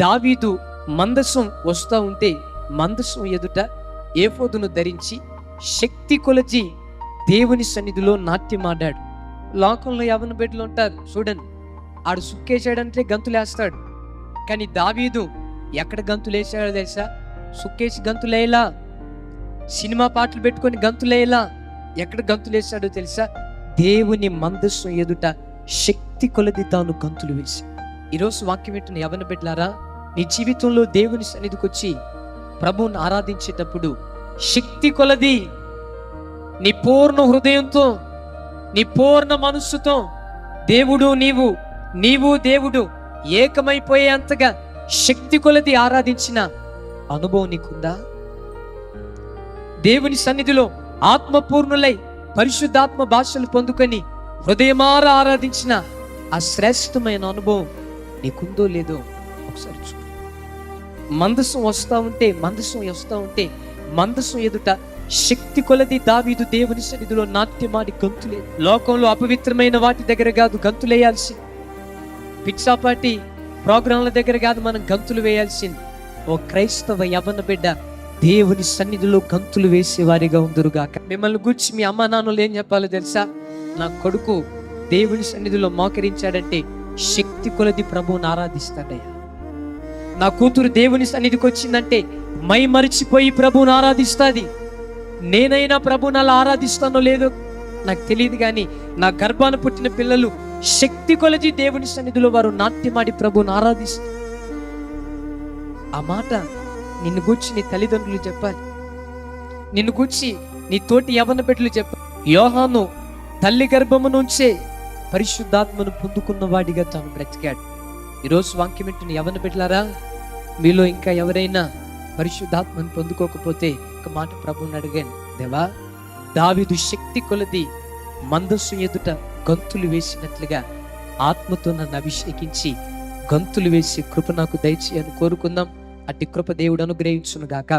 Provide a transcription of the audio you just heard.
దావీదు మందసం వస్తూ ఉంటే మందసం ఎదుట ఏఫోదును ధరించి శక్తి కొలది దేవుని సన్నిధిలో నాట్యమాడాడు. లోకంలో యవన బిడ్డలు ఉంటారు చూడండి, ఆడు సుక్కేసాడంటే గంతులేస్తాడు. కానీ దావీదు ఎక్కడ గంతులేసాడో తెలుసా? సుక్కేసి గంతులేలా, సినిమా పాటలు పెట్టుకొని గంతులేలా. ఎక్కడ గంతులేసాడో తెలుసా? దేవుని మందస్సు ఎదుట శక్తి కొలది తాను గంతులు వేసి. ఈరోజు వాక్యం వింటున్న యవన బిడ్డలారా, నీ జీవితంలో దేవుని సన్నిధికి వచ్చి ప్రభువుని ఆరాధించేటప్పుడు శక్తి కొలది నీ పూర్ణ హృదయంతో, నీ పూర్ణ మనస్సుతో దేవుడు నీవు దేవుడు ఏకమైపోయే అంతగా శక్తి కొలది ఆరాధించిన అనుభవం నీకుందా? దేవుని సన్నిధిలో ఆత్మపూర్ణులై పరిశుద్ధాత్మ భాషలు పొందుకొని హృదయమార ఆరాధించిన ఆ శ్రేష్టమైన అనుభవం నీకుందో లేదో ఒకసారి చూడు. మందసం వస్తూ ఉంటే మందసం ఎదుట శక్తి కొలది దావీదు దేవుని సన్నిధిలో నాట్యమాడి గంతులే. లోకంలో అపవిత్రమైన వాటి దగ్గర కాదు గంతులేయాల్సి, పిచ్చాపాటి ప్రోగ్రాంల దగ్గర కాదు మనం గంతులు వేయాల్సింది. ఓ క్రైస్తవ యవన బిడ్డ, దేవుని సన్నిధిలో గంతులు వేసేవారిగా ఉందరుగాక. మిమ్మల్ని గురించి మీ అమ్మ నాన్నలు ఏం చెప్పాలో తెలుసా? నా కొడుకు దేవుని సన్నిధిలో మోకరించాడంటే శక్తి కొలది ప్రభువుని ఆరాధిస్తాడయ్యా. నా కూతురు దేవుని సన్నిధికి వచ్చిందంటే మై మరిచిపోయి ప్రభువుని ఆరాధిస్తాది. నేనైనా ప్రభువుని అలా ఆరాధిస్తానో లేదో నాకు తెలియదు, కానీ నా గర్భాన పుట్టిన పిల్లలు శక్తి కొలది దేవుని సన్నిధిలో వారు నాట్యమాడి ప్రభువుని ఆరాధిస్తారు. ఆ మాట నిన్ను గూర్చి నీ తల్లిదండ్రులు చెప్పాలి, నిన్ను గూర్చి నీ తోటి యవన బిడ్డలు చెప్పాలి. యోహాను తల్లి గర్భము నుంచే పరిశుద్ధాత్మను పొందుకున్న వాడిగా తాను బ్రతికాడు. ఈరోజు వాక్యం వింటున్న యవన బిడ్డలారా, మీలో ఇంకా ఎవరైనా పరిశుద్ధాత్మను పొందుకోకపోతే ఒక మాట ప్రభువుని అడిగాను, దేవా దావీదు శక్తి కొలది మందస్సు ఎదుట గంతులు వేసినట్లుగా ఆత్మతో నన్ను అభిషేకించి గంతులు వేసి కృప నాకు దయచేయని కోరుకుందాం. అట్టి కృప దేవుడు అనుగ్రహించును గాక.